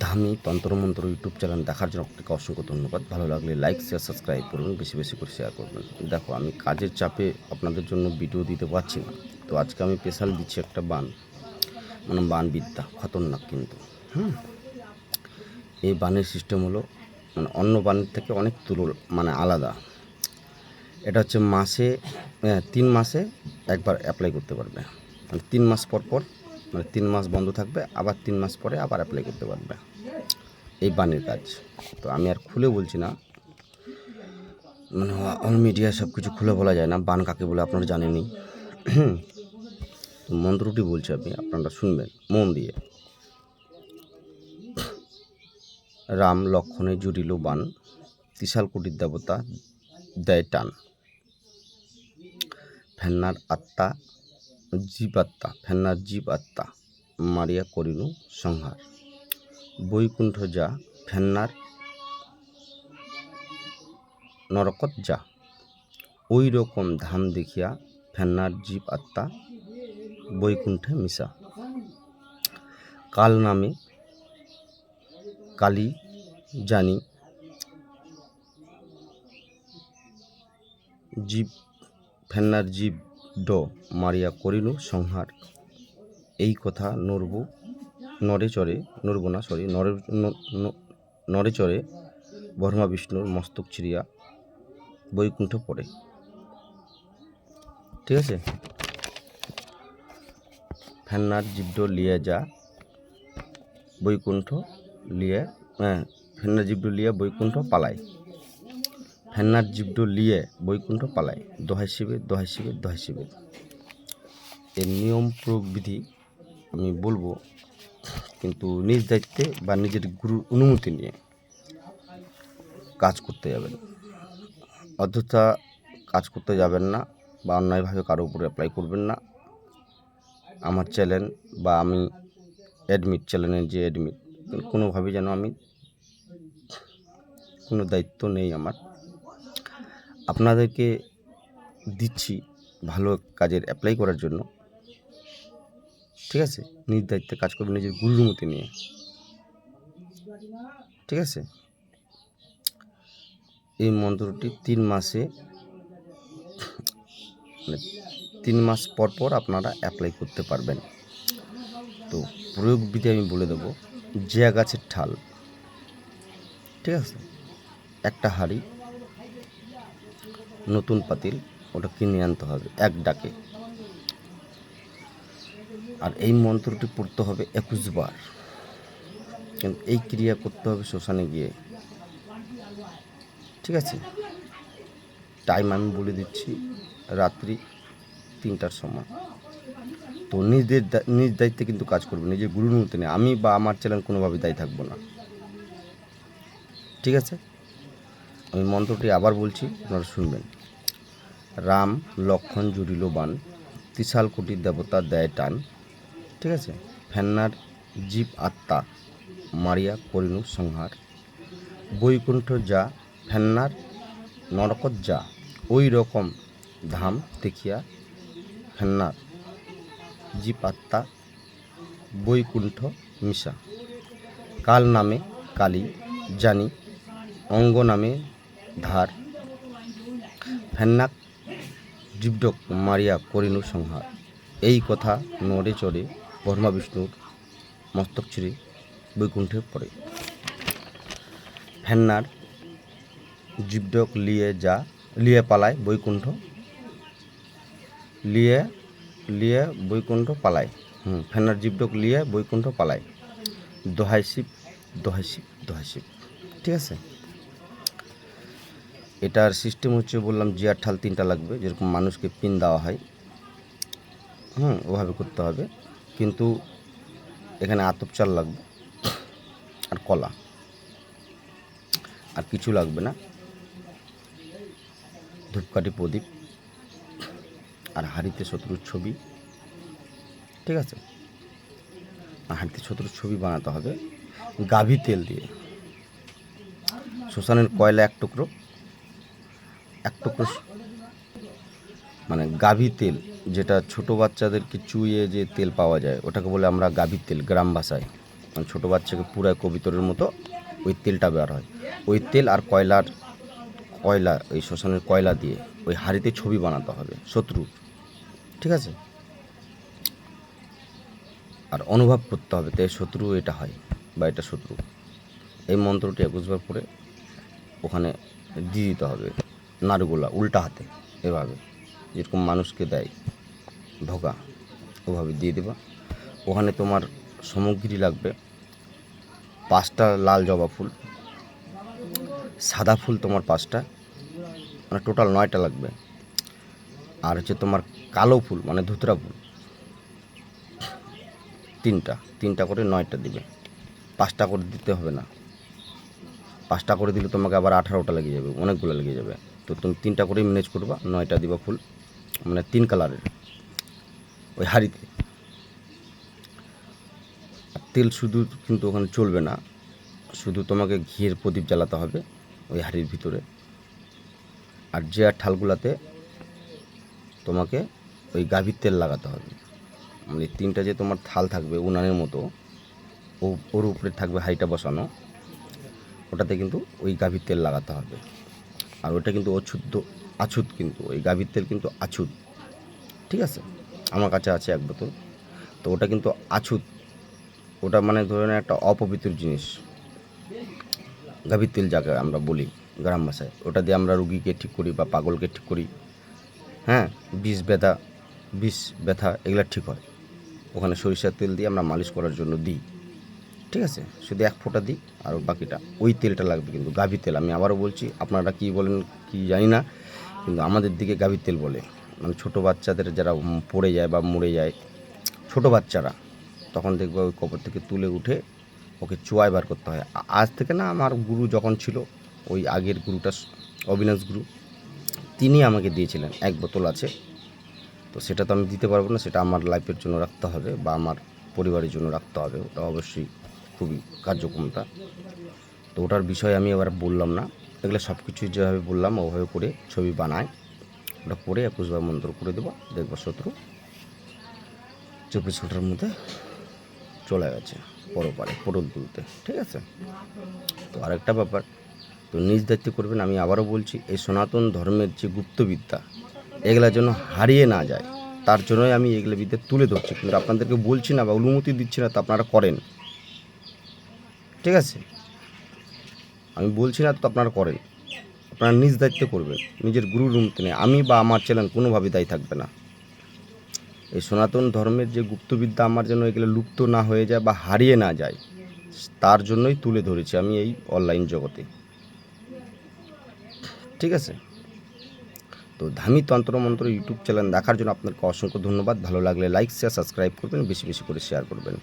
ধামি তন্ত্রমন্ত্র YouTube channel দেখার জন্য আপনাকে অসংখ্য ধন্যবাদ। ভালো লাগলে লাইক শেয়ার সাবস্ক্রাইব করবেন, বেশি বেশি করে শেয়ার করবেন। দেখো, আমি কাজের চাপে আপনাদের জন্য ভিডিও দিতে পারছি না, তো আজকে আমি স্পেশাল দিচ্ছি একটা বান, মানে বানবিদ্যা খতরনাক কিন্তু। এই বানের সিস্টেম হলো মানে অন্য বানের থেকে অনেক আলাদা। এটা হচ্ছে মাসে 3 মাসে একবার অ্যাপ্লাই করতে পারবে, মানে 3 মাস পর পর, মানে 3 মাস বন্ধ থাকবে, আবার 3 মাস পরে আবার অ্যাপ্লাই করতে পারবে এই বানের কাজ। তো আমি আর খুলে বলছি না, মানে অল মিডিয়া সব কিছু খুলে বলা যায় না, বান কাকে বলে আপনারা জানেনই। তো মন্ত্রটি বলছি আমি, আপনারা শুনবেন মন দিয়ে। রাম লক্ষণে জুড়িল বান, ত্রিশাল কোটির দেবতা দেয় টান। ফেন্নার জীব আত্মা মারিয়া করিনু সংহার। বৈকুণ্ঠ যা ফেন্নার নরকত যা, ওই রকম ধাম দেখিয়া ফেন্নার জীব আত্মা বৈকুণ্ঠে মিশা। কাল নামে কালী জানি, জীব ফেন্নার জীব ড মারিয়া করিনু সংহার। এই কথা নরে চরে ব্রহ্মা বিষ্ণুর মস্তক ছিঁড়িয়া বৈকুণ্ঠ পড়ে। ঠিক আছে, ফেন্নার জীব লিয়ে যা বৈকুণ্ঠ লিয়ে, ফেন্নার জীব লিয়ে বৈকুণ্ঠ পালায়। ফেন্নার জীব লিয়ে বৈকুণ্ঠ পালায়। দোহাই শিবের। এর নিয়ম প্রয়োগ বিধি আমি বলবো, কিন্তু নিজ দায়িত্বে বা নিজের গুরুর অনুমতি নিয়ে কাজ করতে যাবেন। অযথা কাজ করতে যাবেন না, বা অন্যায়ভাবে কারো উপরে অ্যাপ্লাই করবেন না। আমার চ্যানেল বা আমি চ্যানেলের যে অ্যাডমিট, কোনোভাবে যেন আমি কোনো দায়িত্ব নেই আমার। আপনাদেরকে দিচ্ছি ভালো কাজের অ্যাপ্লাই করার জন্য। ঠিক আছে, নিজ দায়িত্বে কাজ করবেন, নিজের গুরুর মতো নিয়ে। ঠিক আছে, এই মন্ত্রটি 3 মাসে, মানে 3 মাস পর পর আপনারা অ্যাপ্লাই করতে পারবেন। তো প্রয়োগ বিধি আমি বলে দেবো। জিয়া গাছের ঠাল, ঠিক আছে, একটা হাঁড়ি, নতুন পাতিল, ওটা কিনে আনতে হবে এক ডাকে। আর এই মন্ত্রটি পড়তে হবে 21 বার। কিন্তু এই ক্রিয়া করতে হবে শ্মশানে গিয়ে। ঠিক আছে, টাইম আমি বলে দিচ্ছি, রাত্রি 3টার সময়। তো নিজ দায়িত্বে কিন্তু কাজ করবে, নিজের গুরুর মতো নেই। আমি বা আমার চ্যানেল কোনোভাবে দায়ী থাকবো না। ঠিক আছে, আমি মন্ত্রটি আবার বলছি, আপনারা শুনবেন। রাম লক্ষণ জুড়িল বান, ত্রিশাল কোটির দেবতা দেয় টান। ঠিক আছে, ফেন্নার জীব আত্মা মারিয়া করিনু সংহার। বৈকুণ্ঠ যা ফেন্নার নরকত যা, ওই রকম ধাম দেখিয়া ফেন্নার জীব আত্মা বৈকুণ্ঠ মিশা। কাল নামে কালী জানি, অঙ্গ নামে ধার। ফেন্নাক জীবডক মারিয়া করিনু সংহার। এই কথা নড়ে চড়ে ব্রহ্মা বিষ্ণুর মস্তক ছিঁড়ে বৈকুণ্ঠে পড়ে। ফেন্নার জীবডক লিয়ে পালায় বৈকুণ্ঠ, বৈকুণ্ঠ পালায়। ফেন্নার জীবডক লিয়ে বৈকুণ্ঠ পালায়। দোহাই শিব। ঠিক আছে, এটার সিস্টেম হচ্ছে, বললাম জিয়ার ঠাল 3টা লাগবে, যেরকম মানুষকে পিন দেওয়া হয়, ওভাবে করতে হবে। কিন্তু এখানে আতপ চাল লাগবে আর কলা, আর কিছু লাগবে না। ধূপকাঠি, প্রদীপ, আর হাঁড়িতে শত্রুর ছবি। ঠিক আছে, হাঁড়িতে শত্রুর ছবি বানাতে হবে গাভী তেল দিয়ে। শ্মশানের কয়লা এক টুকরো, মানে গাভী তেল, যেটা ছোট বাচ্চাদেরকে চুইয়ে যে তেল পাওয়া যায়, ওটাকে বলে আমরা গাভীর তেল গ্রাম ভাষায়। মানে ছোটো বাচ্চাকে পুরো কবিতরের মতো ওই তেলটা বের হয়। ওই তেল আর কয়লা ওই শ্মশানের কয়লা দিয়ে ওই হাঁড়িতে ছবি বানাতে হবে শত্রু, ঠিক আছে? আর অনুভব করতে হবে তাই শত্রু এটা হয় বা এটা শত্রু। এই মন্ত্রটি 21 বার পরে ওখানে দিয়ে দিতে হবে নাড়ুগুলা উল্টা হাতে, এভাবে যেরকম মানুষকে দেয় ধোকা, ওভাবে দিয়ে দেবা। ওখানে তোমার সামগ্রী লাগবে 5টা লাল জবা ফুল, সাদা ফুল তোমার 5টা, মানে টোটাল 9টা লাগবে। আর হচ্ছে তোমার কালো ফুল মানে ধুতরা ফুল 3টা করে 9টা দিবে। 5টা করে দিতে হবে না, 5টা করে দিলে তোমাকে আবার 18টা লেগে যাবে, অনেকগুলো লেগে যাবে। তো তুমি 3টা করেই ম্যানেজ করবা, 9টা দিবা ফুল, মানে 3 কালারের ওই হাঁড়িতে। আর তেল শুধু কিন্তু ওখানে চলবে না, শুধু তোমাকে ঘিয়ের প্রদীপ জ্বালাতে হবে ওই হাঁড়ির ভিতরে। আর যে ঠালগুলাতে তোমাকে ওই গাভীর তেল লাগাতে হবে, মানে 3টা যে তোমার থাল থাকবে উনানের মতো, ওর উপরে থাকবে হাঁড়িটা বসানো, ওটাতে কিন্তু ওই গাভীর তেল লাগাতে হবে। আর ওটা কিন্তু আছুত, কিন্তু ওই গাভীর তেল কিন্তু আছুত, ঠিক আছে? আমার কাছে আছে 1 বোতল, তো ওটা কিন্তু আছুত, ওটা মানে ধরে নেন একটা অপবিত্র জিনিস, গাভীর তেল যাকে আমরা বলি গ্রাম ভাষায়। ওটা দিয়ে আমরা রুগীকে ঠিক করি বা পাগলকে ঠিক করি, হ্যাঁ, বিষ ব্যথা এগুলো ঠিক হয়। ওখানে সরিষার তেল দিয়ে আমরা মালিশ করার জন্য দিই, ঠিক আছে? শুধু 1 ফোঁটা দিই, আর বাকিটা ওই তেলটা লাগবে কিন্তু গাভীর তেল। আমি আবারও বলছি, আপনারা কী বলেন কি জানি না, কিন্তু আমাদের দিকে গাভীর তেল বলে। মানে ছোটো বাচ্চাদের যারা পড়ে যায় বা মরে যায়, ছোটো বাচ্চারা, তখন দেখবে ওই কবর থেকে তুলে উঠে ওকে চুয়ায় বার করতে হয়। আজ থেকে না, আমার গুরু যখন ছিল, ওই আগের গুরুটা অবিনাশ গুরু, তিনি আমাকে দিয়েছিলেন 1 বোতল আছে। তো সেটা তো আমি দিতে পারবো না, সেটা আমার লাইফের জন্য রাখতে হবে বা আমার পরিবারের জন্য রাখতে হবে, ওটা অবশ্যই খুবই কার্যক্রমটা। তো ওটার বিষয়ে আমি এবার বললাম না, এগুলো সব কিছুই যেভাবে বললাম ওভাবে করে ছবি বানায়, ওটা করে 21 বার মন্ত্র করে দেবো, দেখবো শত্রু 24 ঘন্টার মধ্যে চলে গেছে পরপারে পটল তুলতে, ঠিক আছে? তো আরেকটা ব্যাপার, তো নিজ দায়িত্ব করবেন। আমি আবারও বলছি, এই সনাতন ধর্মের যে গুপ্তবিদ্যা, এগুলা যেন হারিয়ে না যায়, তার জন্যই আমি এগুলো বিদ্যা তুলে ধরছি, কিন্তু আপনাদেরকে বলছি না বা অনুমতি দিচ্ছি না তো আপনারা করেন, ঠিক আছে? আমি বলছি না তো আপনারা করেন, আপনারা নিজ দায়িত্ব করবেন, নিজের গুরুর অনুমতি নেই। আমি বা আমার চ্যানেল কোনোভাবে দায়ী থাকবে না। এই সনাতন ধর্মের যে গুপ্তবিদ্যা আমার যেন এগুলো লুপ্ত না হয়ে যায় বা হারিয়ে না যায়, তার জন্যই তুলে ধরেছি আমি এই অনলাইন জগতে, ঠিক আছে? তো ধামি তন্ত্রমন্ত্র ইউটিউব চ্যানেল দেখার জন্য আপনাকে অসংখ্য ধন্যবাদ। ভালো লাগলে লাইক, শেয়ার, সাবস্ক্রাইব করবেন, বেশি বেশি করে শেয়ার করবেন।